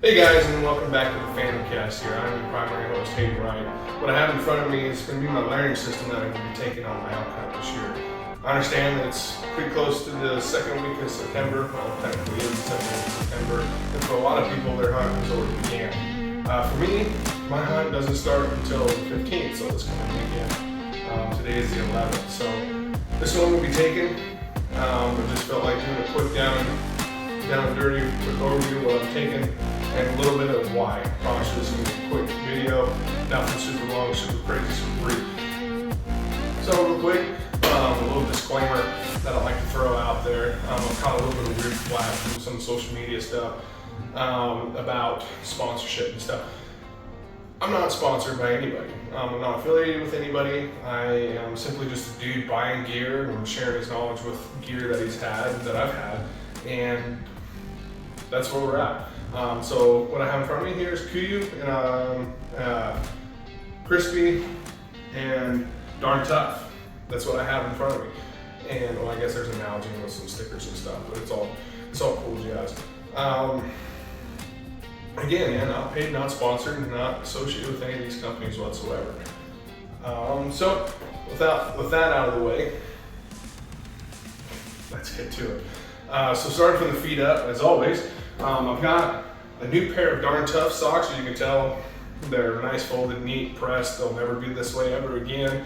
Hey guys, and welcome back to the Phantom Cast here. I'm your primary host, Hayden Wright. What I have in front of me is going to be my layering system that I'm going to be taking on my elk hunt this year. I understand that it's pretty close to the second week of September. Well, technically it is the second week of September. And for a lot of people, their hunt has already began. For me, my hunt doesn't start until the 15th, so it's coming weekend. Today is the 11th. So this one will be taken. I just felt like doing a quick down and dirty quick overview of what I'm taking and a little bit of why. I promise you this is going to be a quick video, nothing super long, super crazy, super brief. So real quick, a little disclaimer that I like to throw out there. I've caught a little bit of weird flack from some social media stuff about sponsorship and stuff. I'm not sponsored by anybody. I'm not affiliated with anybody. I am simply just a dude buying gear and sharing his knowledge with gear that he's had, that I've had, and that's where we're at. So what I have in front of me here is Kuyu and crispy and darn tough. That's what I have in front of me. And well, I guess there's an analogy with some stickers and stuff, but it's all cool jazz. Again, yeah, not paid, not sponsored, and not associated with any of these companies whatsoever. So with that out of the way, let's get to it. So starting from the feet up, as always, I've got a new pair of darn tough socks. As you can tell, they're nice, folded, neat, pressed. They'll never be this way ever again.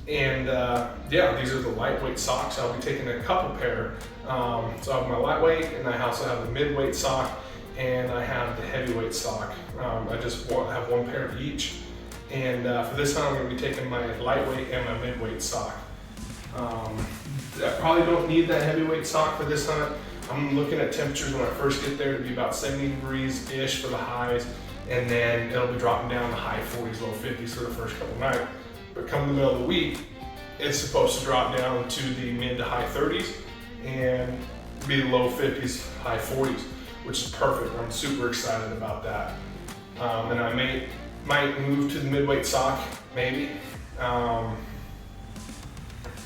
And yeah, these are the lightweight socks. I'll be taking a couple pair. So I have my lightweight, and I also have the midweight sock, and I have the heavyweight sock. I just have one pair of each. And for this hunt, I'm going to be taking my lightweight and my midweight sock. I probably don't need that heavyweight sock for this hunt. I'm looking at temperatures when I first get there to be about 70 degrees-ish for the highs, and then it'll be dropping down to high 40s, low 50s for the first couple nights. But come the middle of the week, it's supposed to drop down to the mid to high 30s and be low 50s, high 40s, which is perfect. I'm super excited about that. And I might move to the midweight sock, maybe. But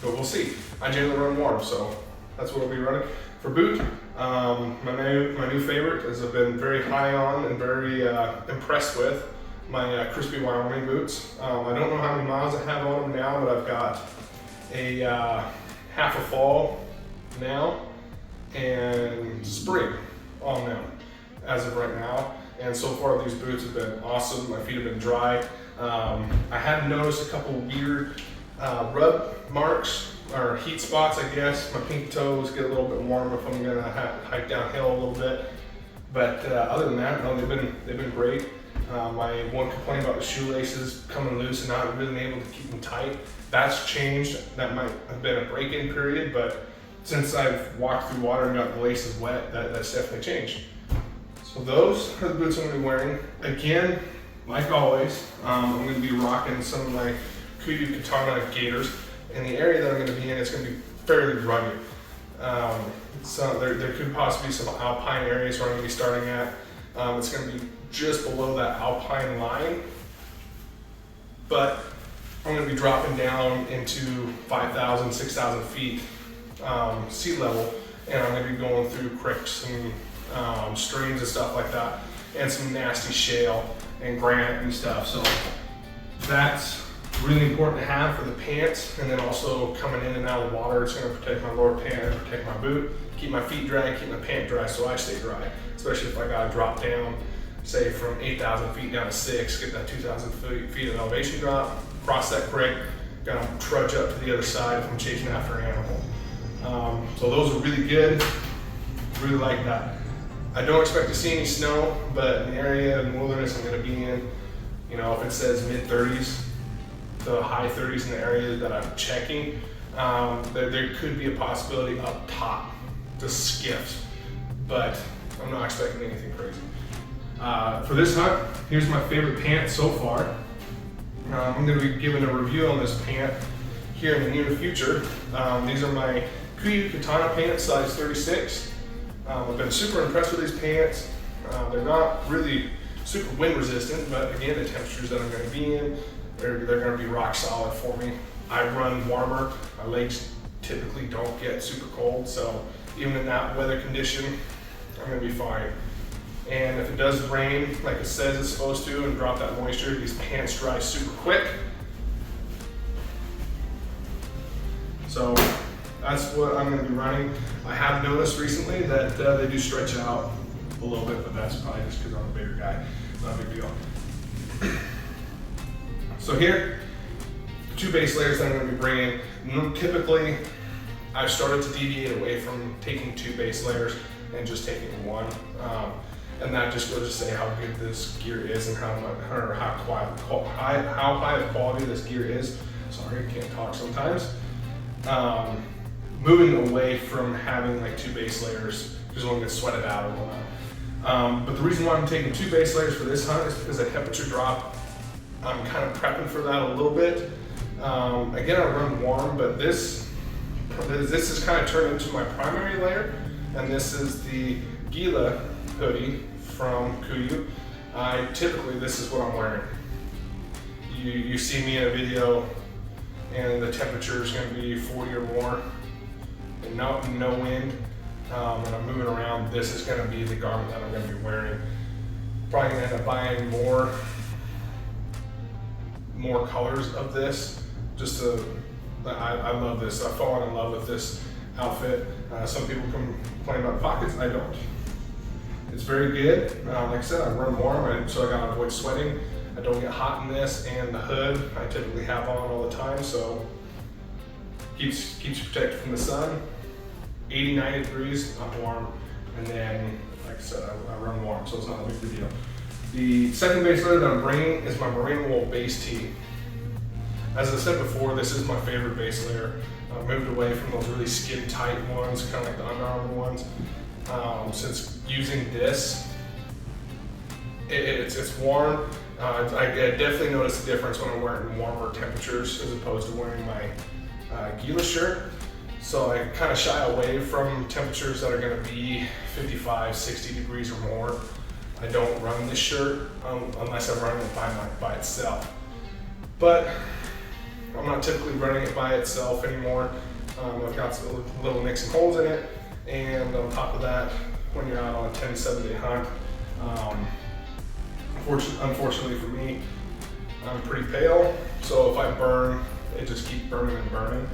we'll see. I generally run warm, so that's what I'll be running. For boot, my new favorite, as I've been very high on and very impressed with, my crispy Wyoming boots. I don't know how many miles I have on them now, but I've got a half a fall now and spring on them as of right now. And so far these boots have been awesome. My feet have been dry. I have noticed a couple weird rub marks or heat spots, I guess. My pinky toes get a little bit warm if I'm gonna hike downhill a little bit. But other than that, no, they've been great. My one complaint about the shoelaces coming loose and not really being able to keep them tight, that's changed. That might have been a break-in period, but since I've walked through water and got the laces wet, that's definitely changed. So those are the boots I'm gonna be wearing. Again, like always, I'm gonna be rocking some of my Kuyu Katana gaiters. In the area that I'm going to be in, it's going to be fairly rugged. So there could possibly be some alpine areas where I'm going to be starting at. It's going to be just below that alpine line, but I'm going to be dropping down into 5,000, 6,000 feet sea level, and I'm going to be going through creeks and streams and stuff like that, and some nasty shale and granite and stuff. So that's really important to have for the pants, and then also coming in and out of the water, it's going to protect my lower pant and protect my boot, keep my feet dry, keep my pant dry so I stay dry, especially if I got to drop down, say from 8,000 feet down to 6, get that 2,000 feet of elevation drop, cross that creek, got to trudge up to the other side if I'm chasing after an animal. So those are really good, really like that. I don't expect to see any snow, but in the area in the wilderness I'm going to be in, you know, if it says mid-30s, the high 30s in the area that I'm checking, there could be a possibility up top to skiffs, but I'm not expecting anything crazy. For this hunt, here's my favorite pant so far. I'm going to be giving a review on this pant here in the near future. These are my Kuyu Katana pants, size 36. I've been super impressed with these pants. They're not really super wind resistant, but again, the temperatures that I'm going to be in, they're going to be rock solid for me. I run warmer. My legs typically don't get super cold, so even in that weather condition, I'm going to be fine. And if it does rain like it says it's supposed to and drop that moisture, these pants dry super quick. So that's what I'm going to be running. I have noticed recently that they do stretch out a little bit, but that's probably just because I'm a bigger guy. Not a big deal. So here, 2 base layers that I'm going to be bringing. Typically, I've started to deviate away from taking 2 base layers and just taking 1. And that just goes to say how good this gear is and how high of quality this gear is. Sorry, I can't talk sometimes. Moving away from having like 2 base layers because it won't get sweated out or whatnot. But the reason why I'm taking 2 base layers for this hunt is because the temperature drop, I'm kind of prepping for that a little bit. Again, I run warm, but this is kind of turned into my primary layer, and this is the Gila hoodie from Kuiu. Typically, this is what I'm wearing. You see me in a video, and the temperature is going to be 40 or more, and no wind. When I'm moving around, this is going to be the garment that I'm going to be wearing. Probably going to end up buying more colors of this. I love this. I've fallen in love with this outfit. Some people complain about pockets. I don't. It's very good. Like I said, I run warm, so I gotta avoid sweating. I don't get hot in this, and the hood I typically have on all the time, so keeps you protected from the sun. 80, 90 degrees, I'm warm, and then, like I said, I run warm, so it's not a big deal. The second base layer that I'm bringing is my merino wool base tee. As I said before, this is my favorite base layer. I moved away from those really skin tight ones, kind of like the Under Armour ones. Since using this, it's warm. I definitely notice the difference when I'm wearing warmer temperatures as opposed to wearing my Gila shirt. So I kind of shy away from temperatures that are going to be 55, 60 degrees or more. I don't run this shirt unless I'm running it by itself. But I'm not typically running it by itself anymore. I've got some little nicks and holes in it. And on top of that, when you're out on a 10-7 day hunt, unfortunately for me, I'm pretty pale. So if I burn, it just keeps burning and burning.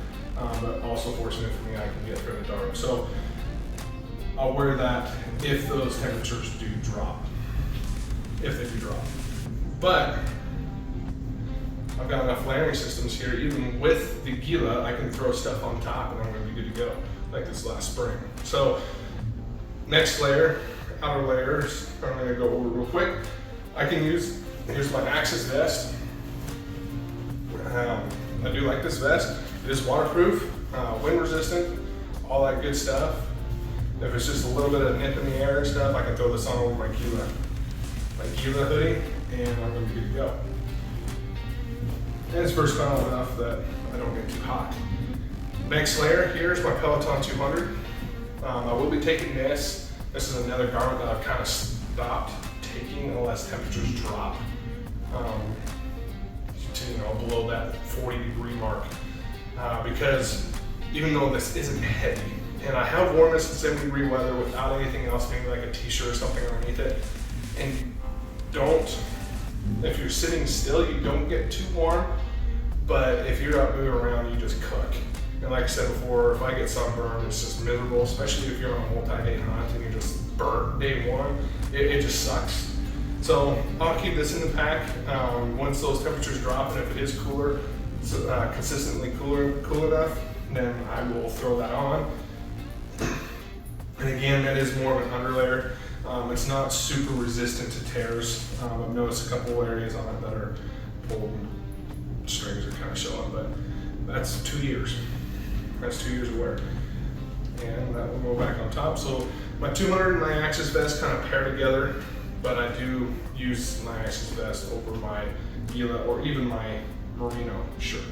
But also fortunate for me, I can get through the dark. So I'll wear that if those temperatures do drop. If they do drop. But I've got enough layering systems here, even with the Gila, I can throw stuff on top and I'm gonna be good to go, like this last spring. So next layer, outer layers, I'm gonna go over real quick. Here's my Axis vest. I do like this vest. It is waterproof, wind resistant, all that good stuff. If it's just a little bit of nip in the air and stuff, I can throw this on over my Gila hoodie, and I'm gonna be good to go. And it's versatile enough that I don't get too hot. Next layer here is my Peloton 200. I will be taking this. This is another garment that I've kind of stopped taking unless temperatures drop to below that 40 degree mark. Because even though this isn't heavy, and I have worn this in 70 degree weather without anything else, maybe like a t-shirt or something underneath it, and if you're sitting still, you don't get too warm, but if you're out moving around, you just cook. And like I said before, if I get sunburned, it's just miserable, especially if you're on a multi-day hunt and you're just burnt day one, it just sucks. So I'll keep this in the pack. Once those temperatures drop, and if it is cooler, consistently cool enough, then I will throw that on. And again, that is more of an underlayer. It's not super resistant to tears. I've noticed a couple areas on it that are pulled, strings are kind of showing, but that's 2 years. That's 2 years of wear. And that will go back on top. So my 200 and my Axis vest kind of pair together, but I do use my Axis vest over my Gila or even my merino shirt.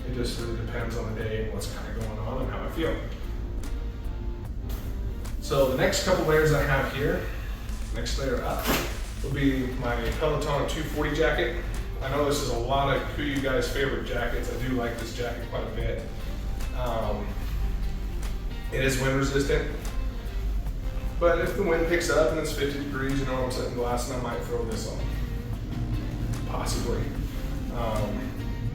It just really depends on the day and what's kind of going on and how I feel. So the next couple layers I have here, next layer up, will be my Peloton 240 jacket. I know this is a lot of Kuiu guys' favorite jackets. I do like this jacket quite a bit. It is wind resistant. But if the wind picks up and it's 50 degrees, you know, I'm setting glass and I might throw this on, possibly.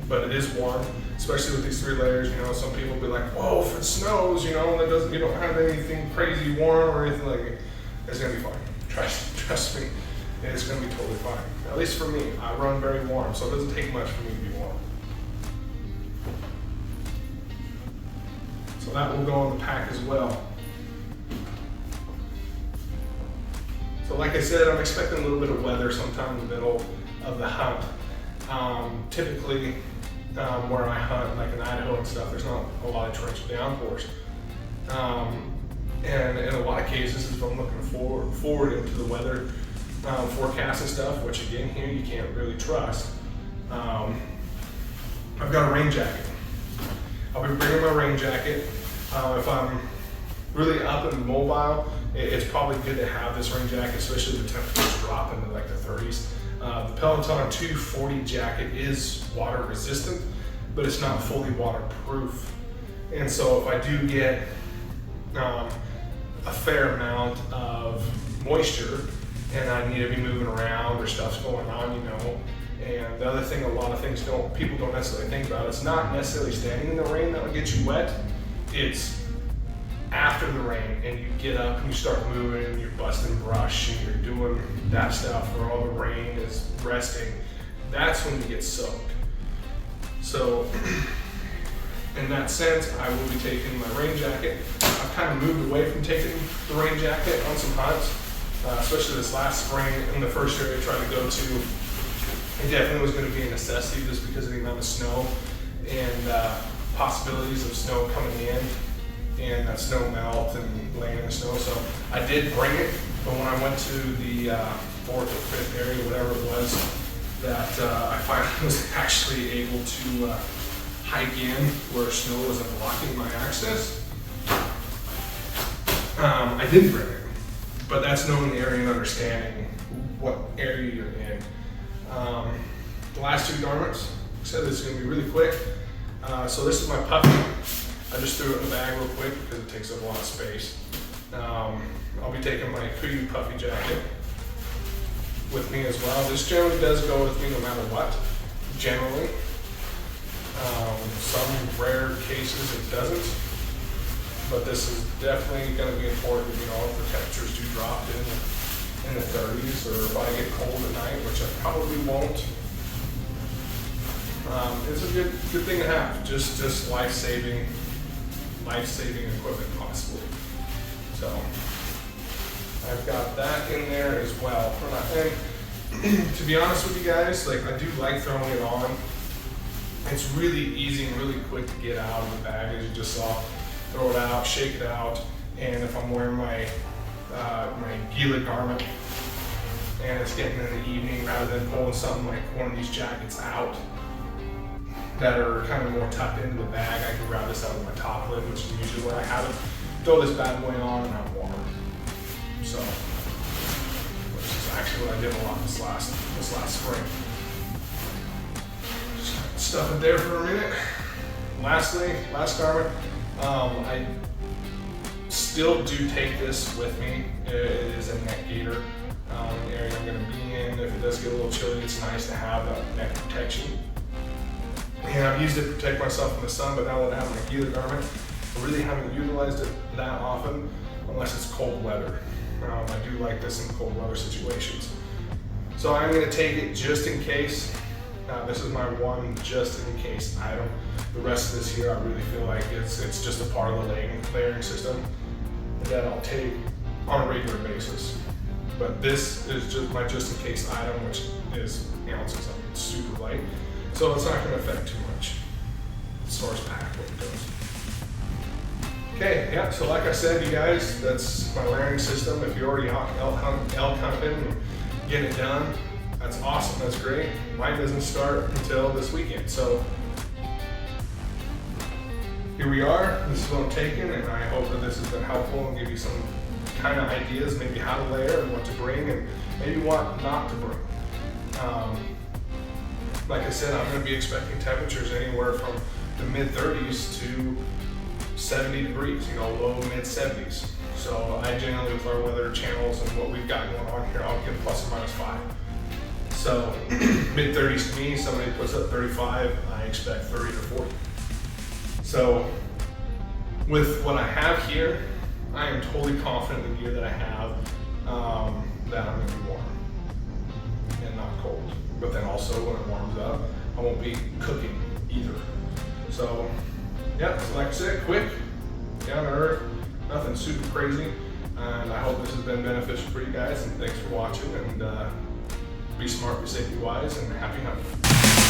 But it is warm, especially with these 3 layers. You know, some people will be like, whoa, if it snows, you know, you don't have anything crazy warm or anything like it. It's gonna be fine. Trust me, it's gonna be totally fine. At least for me, I run very warm, so it doesn't take much for me to be warm. So that will go in the pack as well. So like I said, I'm expecting a little bit of weather sometime in the middle of the hunt. Typically, where I hunt, like in Idaho and stuff, there's not a lot of torrential downpours. And in a lot of cases, if I'm looking forward into the weather forecast and stuff, which again here you can't really trust, I've got a rain jacket. I'll be bringing my rain jacket. If I'm really up and mobile, it's probably good to have this rain jacket, especially if the temperatures drop into like the 30s. The Peloton 240 jacket is water resistant, but it's not fully waterproof. And so if I do get a fair amount of moisture and I need to be moving around or stuff's going on, you know. And the other thing, a lot of things people don't necessarily think about, it's not necessarily standing in the rain that will get you wet. It's after the rain and you get up and you start moving and you're busting brush and you're doing that stuff where all the rain is resting. That's when you get soaked. So in that sense, I will be taking my rain jacket. I've kind of moved away from taking the rain jacket on some hunts, especially this last spring. In the first area I tried to go to, it definitely was going to be a necessity just because of the amount of snow and possibilities of snow coming in and that snow melt and laying in the snow. So I did bring it, but when I went to the 4th or 5th area, whatever it was, that I finally was actually able to hike in where snow wasn't blocking my access. I did bring it, but that's knowing the area and understanding what area you're in. The last 2 garments, like I said, this is going to be really quick. So this is my puffy. I just threw it in the bag real quick because it takes up a lot of space. I'll be taking my Kudu puffy jacket with me as well. This generally does go with me no matter what, generally. Some rare cases it doesn't, but this is definitely going to be important, you know, if the temperatures do drop in the 30s, or if I get cold at night, which I probably won't. It's a good thing to have, just life-saving equipment possibly. So I've got that in there as well. And to be honest with you guys, like I do like throwing it on. It's really easy and really quick to get out of the bag, as you just saw. Throw it out, shake it out, and if I'm wearing my my Gila garment and it's getting in the evening, rather than pulling something like one of these jackets out that are kind of more tucked into the bag, I can grab this out of my top lid, which is usually where I have it. Throw this bad boy on and I'm warm. So, which is actually what I did a lot this last spring. Just stuff it there for a minute. Lastly, last garment, I still do take this with me. It is a neck gaiter, the area I'm going to be in. If it does get a little chilly, it's nice to have that neck protection. And I've used it to protect myself from the sun, but now that I have my Gila garment, I really haven't utilized it that often unless it's cold weather. I do like this in cold weather situations. So I'm going to take it just in case. This is my one just in case item. The rest of this here, I really feel like it's just a part of the layering system that I'll take on a regular basis. But this is just my just in case item, which is ounces. I mean, it's super light. So it's not going to affect too much as far as pack weight goes. Okay, yeah, so like I said, you guys, that's my layering system. If you're already elk hunting and getting it done, that's awesome, that's great. Mine doesn't start until this weekend. So here we are, this is what I'm taking, and I hope that this has been helpful and give you some kind of ideas, maybe how to layer and what to bring and maybe what not to bring. Like I said, I'm going to be expecting temperatures anywhere from the mid 30s to 70 degrees, you know, low mid 70s. So I generally, with our weather channels and what we've got going on here, I'll give plus or minus 5. So mid 30s to me, somebody puts up 35, I expect 30 to 40. So with what I have here, I am totally confident in the gear that I have, that I'm gonna be warm and not cold. But then also when it warms up, I won't be cooking either. So yeah, so like I said, quick, down to earth, nothing super crazy. And I hope this has been beneficial for you guys, and thanks for watching, and be smart, be safe, be wise, and happy hunting.